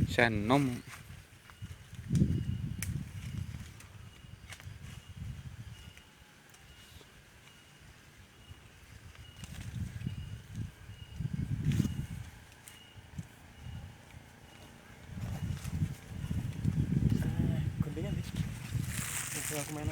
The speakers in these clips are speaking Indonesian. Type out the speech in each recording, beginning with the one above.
Senom. Guntingan nih. Aku main.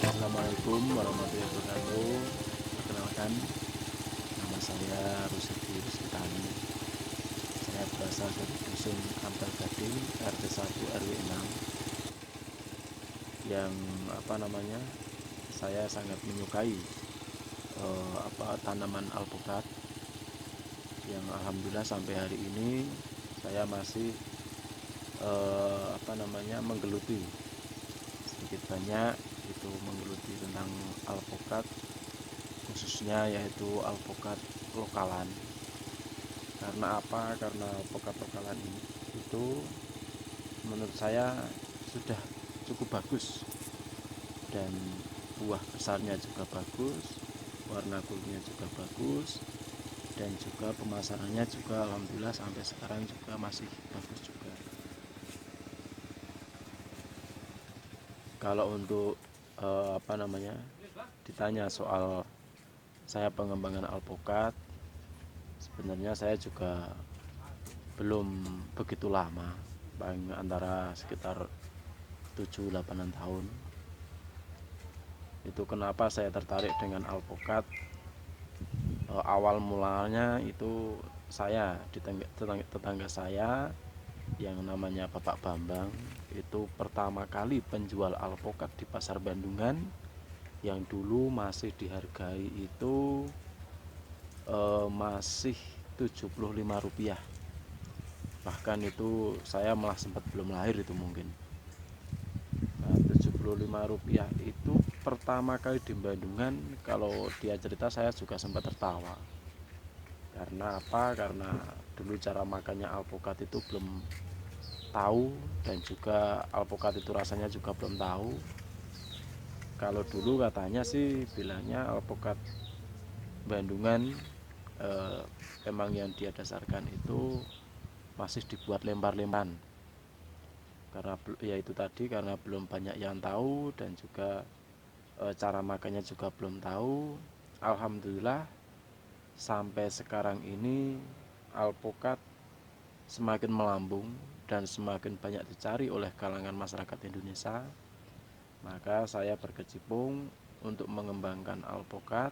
Assalamualaikum warahmatullahi wabarakatuh. Perkenalkan, nama saya Rusidi Ruskitani. Saya berasal dari dusun Ampel Gading, RT 1 RW 6. Yang saya sangat menyukai tanaman alpukat. Yang alhamdulillah sampai hari ini saya masih menggeluti sedikit banyak itu menggeluti tentang alpukat, khususnya yaitu alpukat lokalan. Karena apa? Karena alpukat lokalan ini itu menurut saya sudah cukup bagus, dan buah besarnya juga bagus, warna kulitnya juga bagus, dan juga pemasarannya juga alhamdulillah sampai sekarang juga masih bagus juga. Kalau untuk ditanya soal saya pengembangan alpukat, sebenarnya saya juga belum begitu lama, paling antara sekitar 7-8 tahun. Itu kenapa saya tertarik dengan alpukat. Awal mulanya itu saya di tetangga saya yang namanya Bapak Bambang, itu pertama kali penjual alpukat di pasar Bandungan, yang dulu masih dihargai itu masih Rp75. Bahkan itu saya malah sempat belum lahir itu mungkin. Nah, Rp75 itu pertama kali di Bandungan. Kalau dia cerita saya juga sempat tertawa. Karena apa? Karena dulu cara makannya alpukat itu belum tahu, dan juga alpukat itu rasanya juga belum tahu. Kalau dulu katanya sih bilangnya alpukat Bandungan emang yang dia dasarkan itu masih dibuat lempar-lemparan. Karena ya itu tadi, karena belum banyak yang tahu, dan juga cara makannya juga belum tahu. Alhamdulillah sampai sekarang ini alpukat semakin melambung dan semakin banyak dicari oleh kalangan masyarakat Indonesia. Maka saya berkecimpung untuk mengembangkan alpukat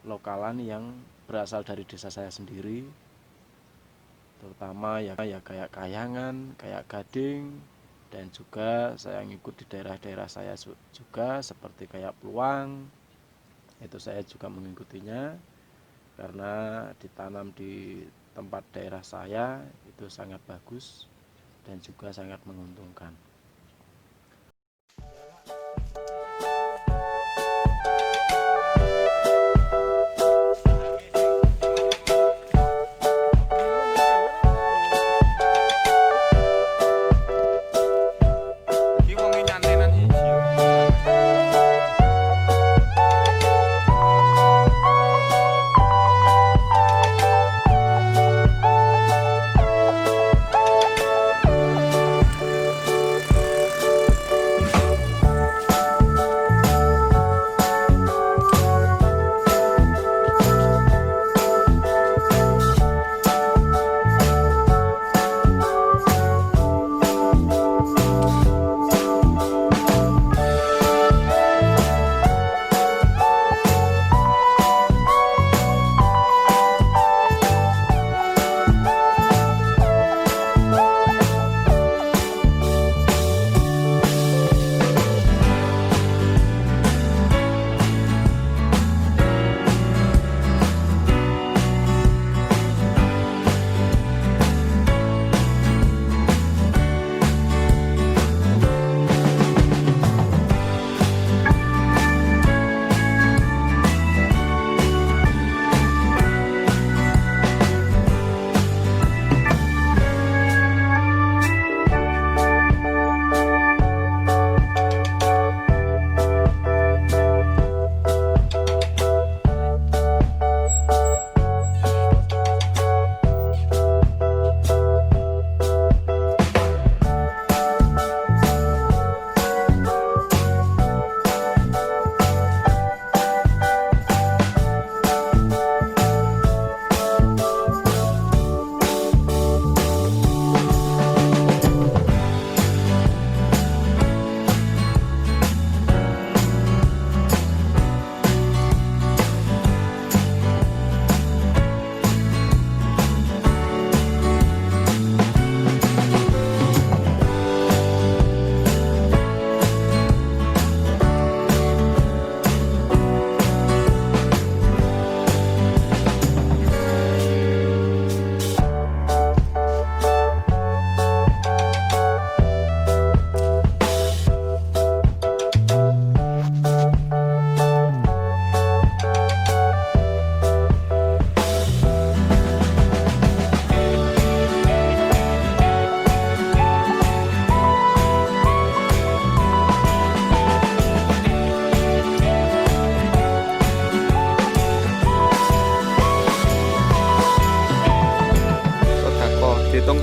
lokalan yang berasal dari desa saya sendiri, terutama ya kayak Kayangan, kayak Gading, dan juga saya ngikut di daerah-daerah saya juga seperti kayak Pluang. Itu saya juga mengikutinya karena ditanam di tempat daerah saya itu sangat bagus dan juga sangat menguntungkan.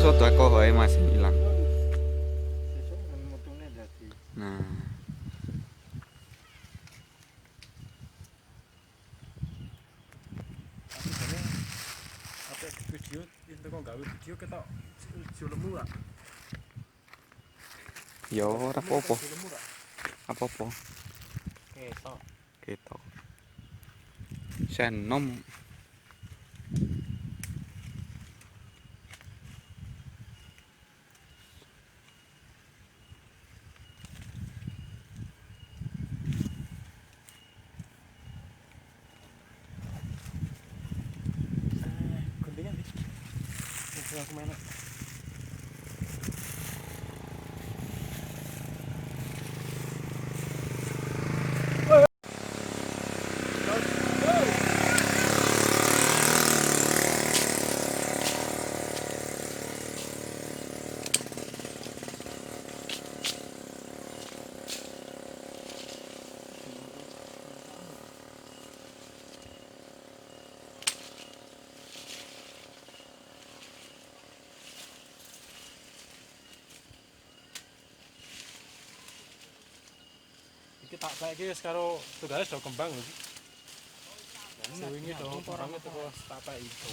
sodako wae masih hilang. Sesuk kan mutune dadi. Nah, Tapi jane apa video itu kok gawe video ketok video lemu gak? ya ora apa-apa. Video lemu gak? Apa-apa. Ketok. Gitu. Senom. Guntingan di. Itu aku main. Iki tak saiki wis karo tunggale sudah kembang lho. Sewingi to kembang itu kok tapai itu.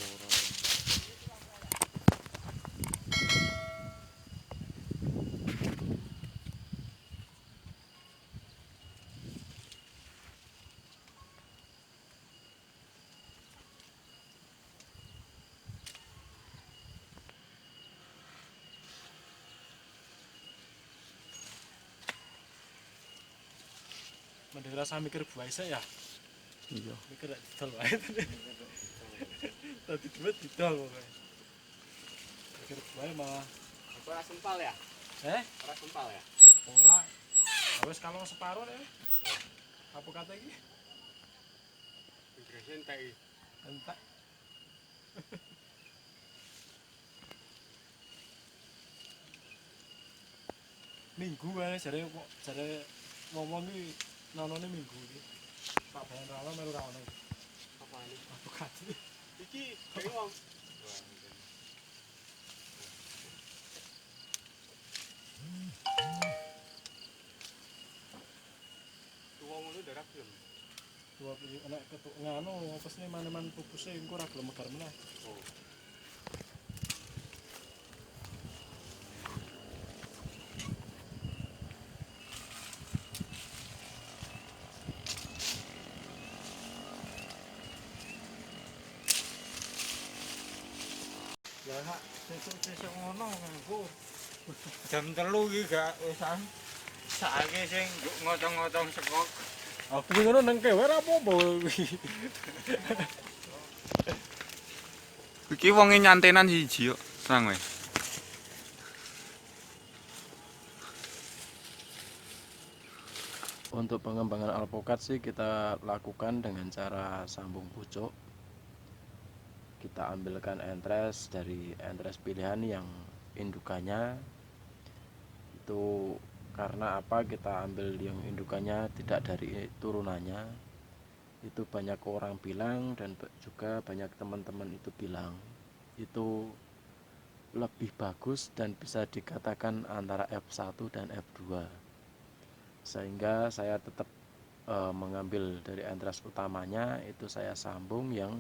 Mending rasa mikir buah isek ya. Iya. Mikir nek didol wae. Tadi duit didol pokoke. Mikir buah malah Ora sempal ya? Ora sempal ya? ora. Wis kalau separuh ya. Apa kata iki? Ingresi entek iki. Entek. Minggu wae jare ngomong iki nanone minggu iki. Tak bayar rala melu ra ono. Apa ini? Apa kate? Iki kayak wong. Tuwa ngono darak belum? Dua nek ketuk nganu opesne maneman pupuse engko ora gelem megar meneh. Oh. Ya hak sesuk ngono nganggo. Jam 3 iki gak wisan. Saiki sing ngotong-ngotong sekok. Aku ngono nang kewe ora apa-apa kuwi. Iki wonge nyantenan siji yo, terang wae. Untuk pengembangan alpukat sih kita lakukan dengan cara sambung pucuk. Kita ambilkan entres dari entres pilihan yang indukannya itu, karena apa kita ambil yang indukannya tidak dari turunannya. Itu banyak orang bilang dan juga banyak teman-teman itu bilang itu lebih bagus dan bisa dikatakan antara F1 dan F2, sehingga saya tetap mengambil dari entres utamanya itu saya sambung yang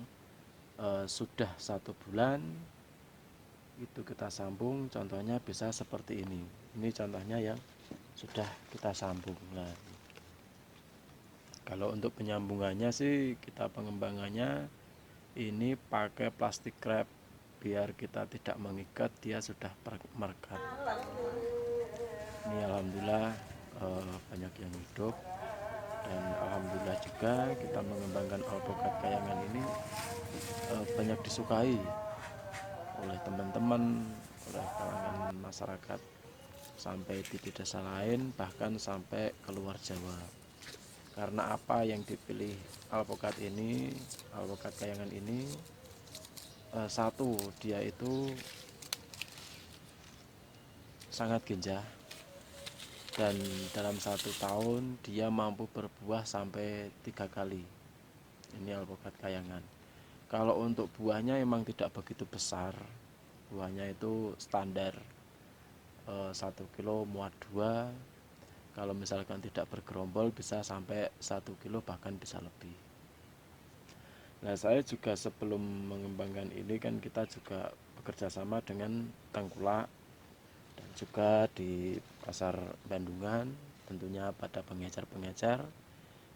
sudah 1 bulan itu kita sambung. Contohnya bisa seperti ini contohnya yang sudah kita sambung. Nah, kalau untuk penyambungannya sih kita pengembangannya ini pakai plastik wrap biar kita tidak mengikat, dia sudah merekat. Ini alhamdulillah banyak yang hidup, dan alhamdulillah juga kita mengembangkan alpukat kayangan ini banyak disukai oleh teman-teman, oleh kalangan masyarakat sampai di desa lain, bahkan sampai keluar Jawa. Karena apa yang dipilih alpukat ini, alpukat kayangan ini, satu, dia itu sangat genjah, dan dalam 1 tahun dia mampu berbuah sampai 3 kali. Ini alpukat kayangan. Kalau untuk buahnya memang tidak begitu besar, buahnya itu standar 1 kilo muat 2. Kalau misalkan tidak bergerombol bisa sampai 1 kilo, bahkan bisa lebih. Nah, saya juga sebelum mengembangkan ini kan kita juga bekerja sama dengan Tengkulak dan juga di pasar Bandungan, tentunya pada pengecer-pengecer.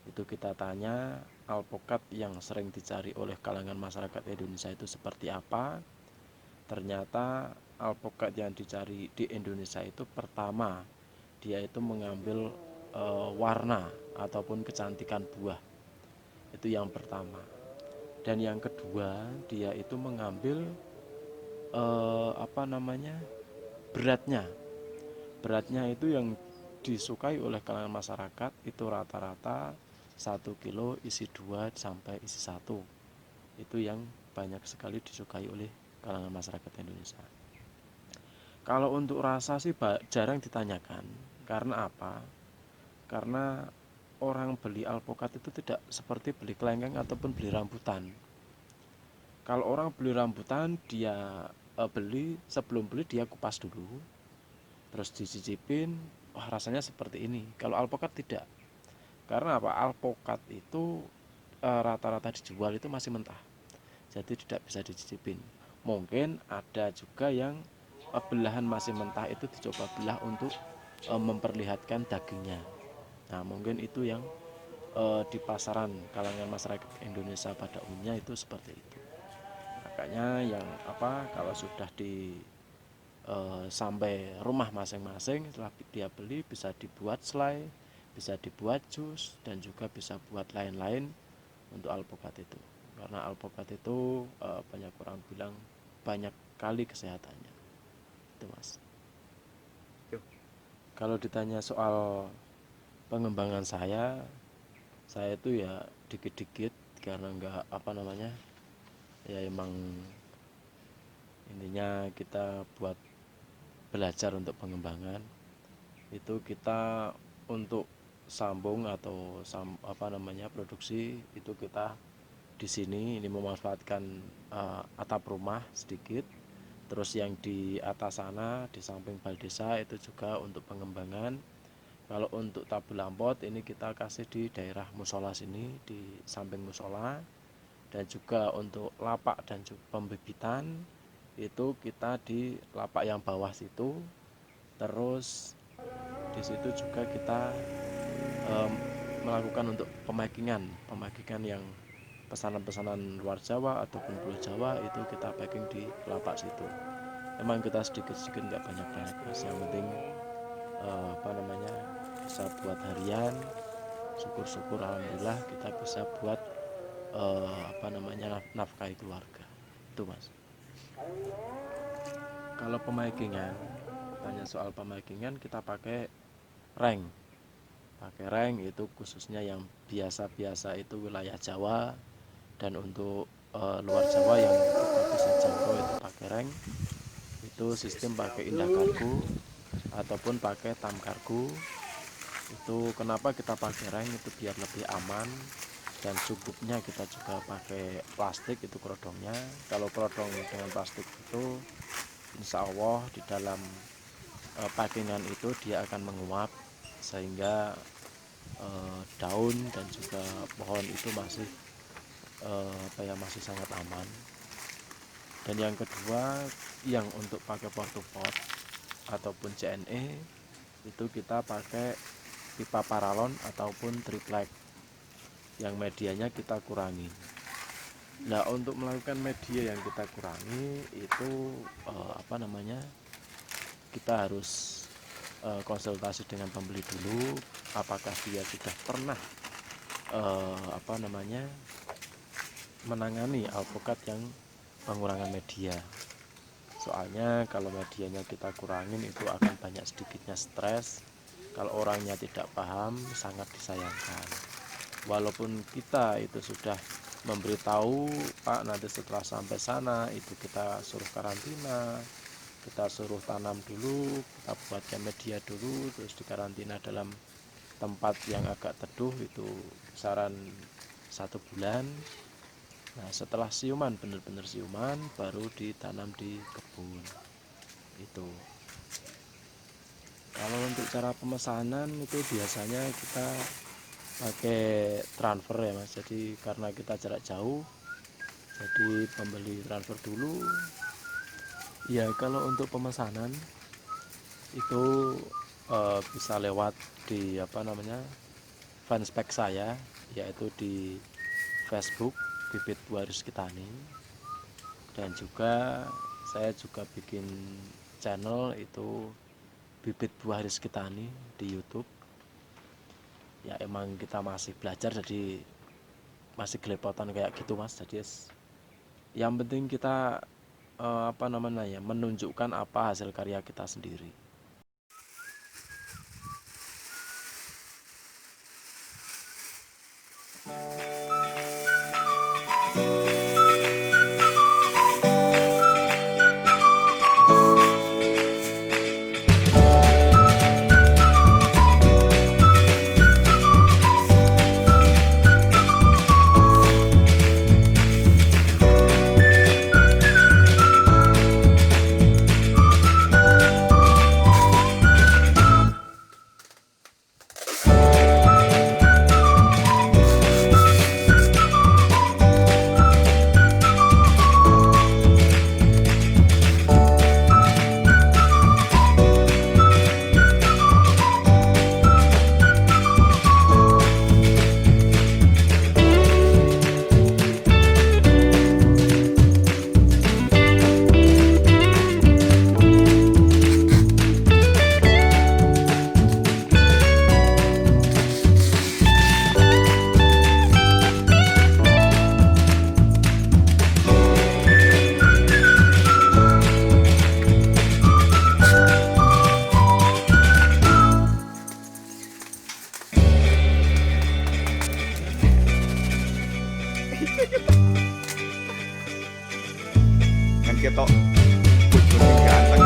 Itu kita tanya alpukat yang sering dicari oleh kalangan masyarakat Indonesia itu seperti apa. Ternyata alpukat yang dicari di Indonesia itu pertama dia itu mengambil warna ataupun kecantikan buah. Itu yang pertama. Dan yang kedua, dia itu mengambil beratnya. Beratnya itu yang disukai oleh kalangan masyarakat itu rata-rata 1 kilo isi 2 sampai isi 1. Itu yang banyak sekali disukai oleh kalangan masyarakat Indonesia. Kalau untuk rasa sih jarang ditanyakan. Karena apa? Karena orang beli alpukat itu tidak seperti beli kelengkeng ataupun beli rambutan. Kalau orang beli rambutan, dia sebelum beli dia kupas dulu, terus dicicipin, wah rasanya seperti ini. Kalau alpukat tidak. Karena apa? Alpukat itu rata-rata dijual itu masih mentah, jadi tidak bisa dicicipin. Mungkin ada juga yang belahan masih mentah itu dicoba belah untuk memperlihatkan dagingnya. Nah, mungkin itu yang di pasaran kalangan masyarakat Indonesia pada umumnya itu seperti itu. Makanya yang kalau sudah sampai rumah masing-masing, setelah dia beli bisa dibuat selai, bisa dibuat jus, dan juga bisa buat lain-lain untuk alpukat itu. Karena alpukat itu banyak orang bilang banyak kali kesehatannya. Itu Mas. Kalau ditanya soal pengembangan saya itu ya dikit-dikit, karena enggak ya emang intinya kita buat belajar untuk pengembangan. Itu kita untuk sambung atau produksi itu kita di sini ini memanfaatkan atap rumah sedikit. Terus yang di atas sana di samping baldesa itu juga untuk pengembangan. Kalau untuk tabel lampot ini kita kasih di daerah musola sini, di samping musola. Dan juga untuk lapak dan juga pembibitan itu kita di lapak yang bawah situ. Terus di situ juga kita melakukan untuk pemakingan yang pesanan-pesanan luar Jawa ataupun Pulau Jawa itu kita packing di lapak situ. Emang kita sedikit-sedikit nggak banyak-banyak Mas, yang penting bisa buat harian. Syukur-syukur alhamdulillah kita bisa buat nafkahi keluarga. Itu Mas. Kalau pemakingan, tanya soal pemakingan, kita pakai reng. Pakai reng itu khususnya yang biasa-biasa itu wilayah Jawa, dan untuk luar Jawa yang kita bisa jangkau itu pakai reng. Itu sistem pakai indah kargo ataupun pakai tam kargo. Itu kenapa kita pakai reng, itu biar lebih aman. Dan cukupnya kita juga pakai plastik itu kerodongnya. Kalau kerodong dengan plastik itu insya Allah di dalam packingan itu dia akan menguap, sehingga daun dan juga pohon itu masih masih sangat aman. Dan yang kedua, yang untuk pakai portupot ataupun CNE itu kita pakai pipa paralon ataupun triplek, yang medianya kita kurangi. Nah, untuk melakukan media yang kita kurangi itu kita harus konsultasi dengan pembeli dulu, apakah dia sudah pernah menangani alpukat yang pengurangan media. Soalnya kalau medianya kita kurangin itu akan banyak sedikitnya stres. Kalau orangnya tidak paham sangat disayangkan. Walaupun kita itu sudah memberitahu, Pak, nanti setelah sampai sana itu kita suruh karantina, kita suruh tanam dulu, kita buatkan media dulu, terus dikarantina dalam tempat yang agak teduh itu kisaran 1 bulan. Nah, setelah siuman, benar-benar siuman, baru ditanam di kebun. Itu. Kalau untuk cara pemesanan itu biasanya kita pakai transfer ya Mas. Jadi karena kita jarak jauh, jadi pembeli transfer dulu. Ya kalau untuk pemesanan itu bisa lewat di fanspage saya, yaitu di Facebook Bibit Buah Rizky Tani, dan juga saya juga bikin channel itu Bibit Buah Rizky Tani di YouTube. Ya emang kita masih belajar, jadi masih gelepotan kayak gitu Mas. Jadi yang penting kita menunjukkan apa hasil karya kita sendiri. Kan ketok bojone ganteng.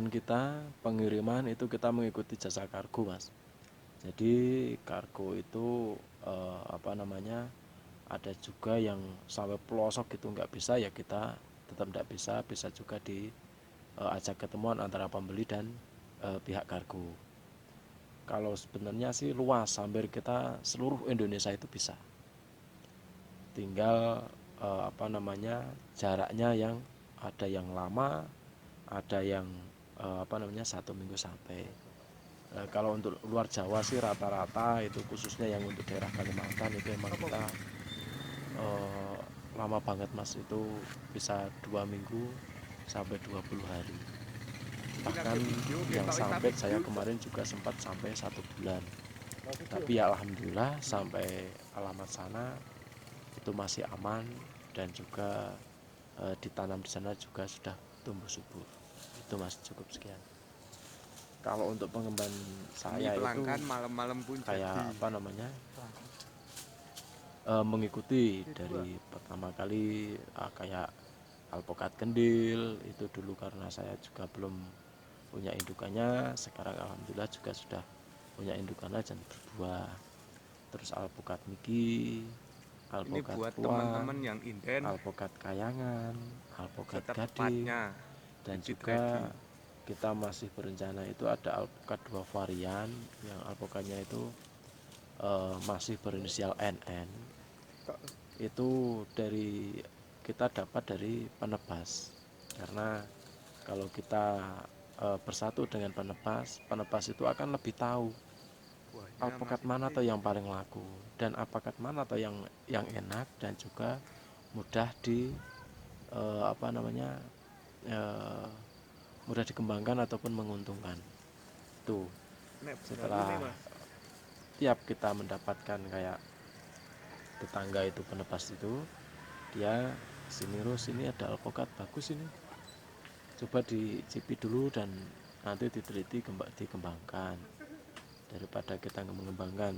Kita pengiriman itu kita mengikuti jasa kargo Mas. Jadi kargo itu ada juga yang sampai pelosok gitu nggak bisa, ya kita tetap nggak bisa juga diajak ketemuan antara pembeli dan pihak kargo. Kalau sebenarnya sih luas, hampir kita seluruh Indonesia itu bisa, tinggal jaraknya yang ada yang lama, ada yang 1 minggu sampai. Nah, kalau untuk luar Jawa sih rata-rata itu khususnya yang untuk daerah Kalimantan itu emang kita eh, lama banget Mas, itu bisa 2 minggu sampai 20 hari. Bahkan yang sampai saya kemarin juga sempat sampai 1 bulan. Tapi ya alhamdulillah sampai alamat sana itu masih aman dan juga ditanam di sana juga sudah tumbuh subur. Itu Mas, cukup sekian. Kalau untuk pengembangan saya itu pelanggan malam-malam pun kayak jadi. apa namanya, mengikuti dari pertama kali kayak alpokat kendil itu dulu karena saya juga belum punya indukannya. Sekarang alhamdulillah juga sudah punya indukannya dan berbuah. Terus alpokat miki, Ini alpokat buat puang, teman-teman yang inden alpokat kayangan, alpokat gading, secepatnya dan bibit juga ready. kita masih berencana itu ada alpokat 2 varian. Yang alpokatnya itu masih berinisial NN, itu dari kita dapat dari penebas. Karena kalau kita bersatu dengan penebas, penebas itu akan lebih tahu Buahnya alpukat masih mana atau fresh. yang paling laku dan alpukat mana atau yang enak dan juga mudah di apa namanya, eh, mudah dikembangkan ataupun menguntungkan. Tuh, Nek baru nih setelah Mas. tiap kita mendapatkan kayak tetangga itu penebas itu, dia sini Rus, ini ada alpukat bagus ini, coba dicipi dulu dan nanti diteliti dikembangkan, daripada kita mengembangkan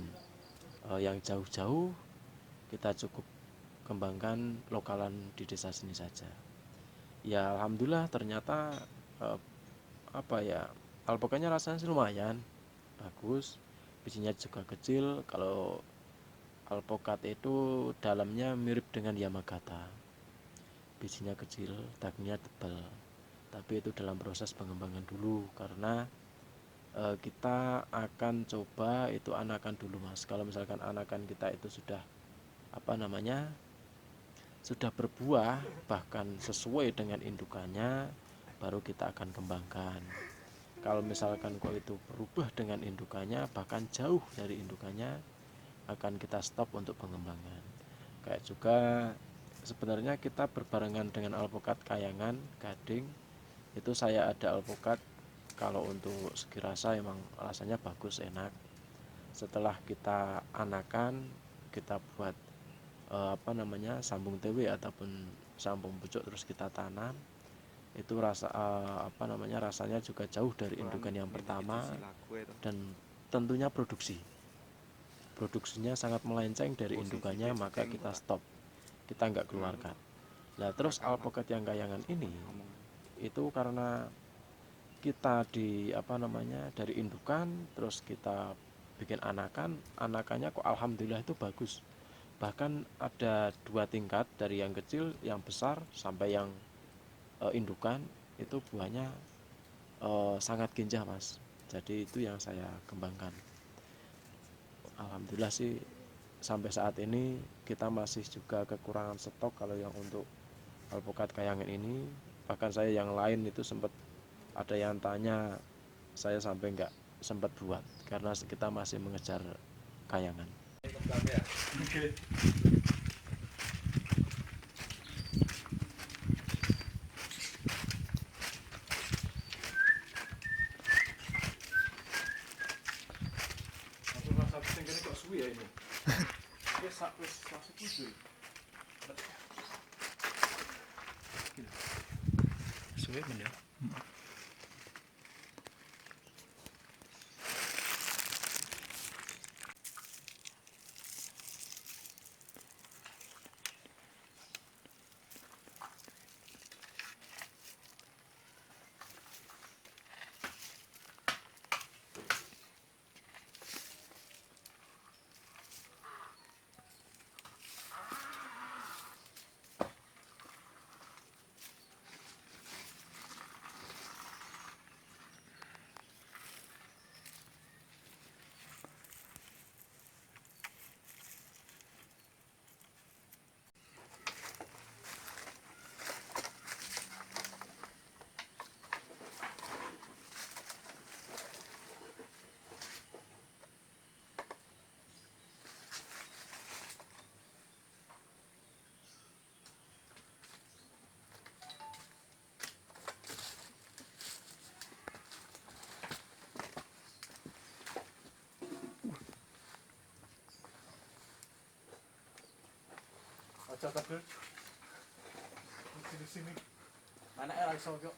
yang jauh-jauh, kita cukup kembangkan lokalan di desa sini saja. Ya alhamdulillah ternyata eh, apa ya, alpukatnya rasanya sih lumayan bagus, bijinya juga kecil. Kalau alpukat itu dalamnya mirip dengan Yamagata, bijinya kecil, dagingnya tebal. Tapi itu dalam proses pengembangan dulu karena kita akan coba itu anakan dulu Mas. Kalau misalkan anakan kita itu sudah apa namanya, sudah berbuah bahkan sesuai dengan indukannya, baru kita akan kembangkan. Kalau misalkan kok itu berubah dengan indukannya bahkan jauh dari indukannya, akan kita stop untuk pengembangan. Kayak juga sebenarnya kita berbarengan dengan alpukat kayangan gading, itu saya ada alpukat, kalau untuk segi rasa emang rasanya bagus enak. Setelah kita anakan, kita buat apa namanya, sambung TW ataupun sambung pucuk, terus kita tanam, itu rasa apa namanya, rasanya juga jauh dari indukan yang pertama. Dan tentunya produksinya sangat melenceng dari indukannya, maka kita stop, kita nggak keluarkan. Nah terus alpukat yang kayangan ini itu karena kita di apa namanya, dari indukan terus kita bikin anakannya kok alhamdulillah itu bagus. Bahkan ada 2 tingkat, dari yang kecil, yang besar, sampai yang indukan, itu buahnya sangat ganja Mas. Jadi itu yang saya kembangkan. Alhamdulillah sih sampai saat ini kita masih juga kekurangan stok kalau yang untuk alpukat kayangan ini. Bahkan saya yang lain itu sempat ada yang tanya, saya sampai nggak sempat buat karena kita masih mengejar kayangan. Oke. Aku rasa tinggal kok suwi ya ini. Wis masuk kudu. Suwe men ya. Aja tegel. Sini. Anake ra iso kok.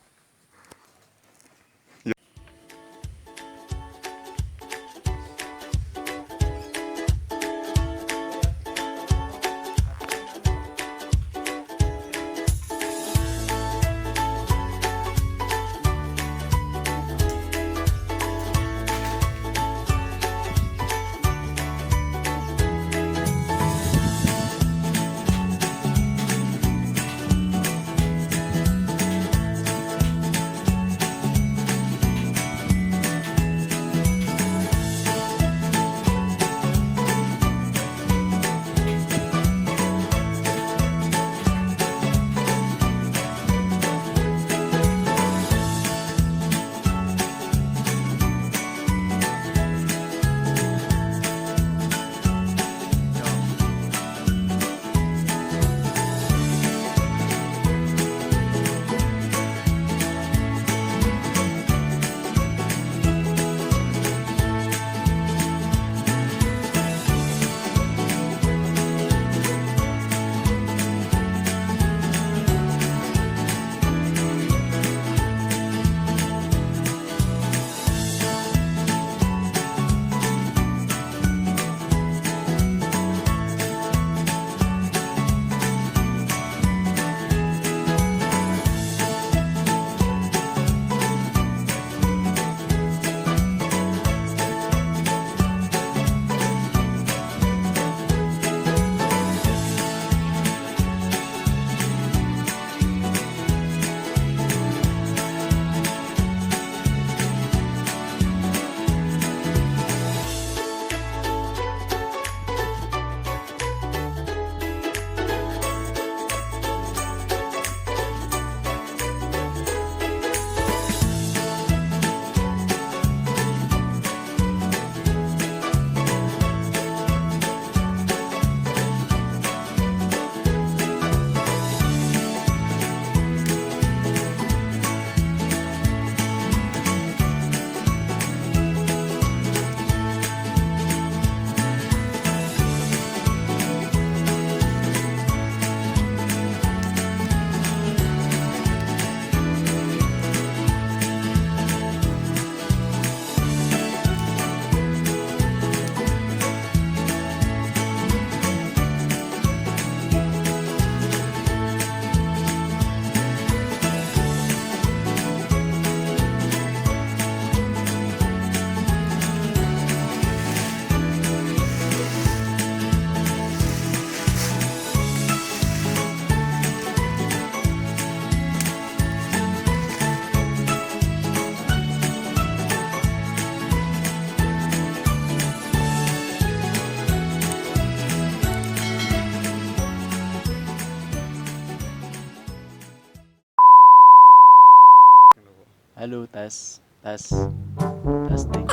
Halo, tes testing.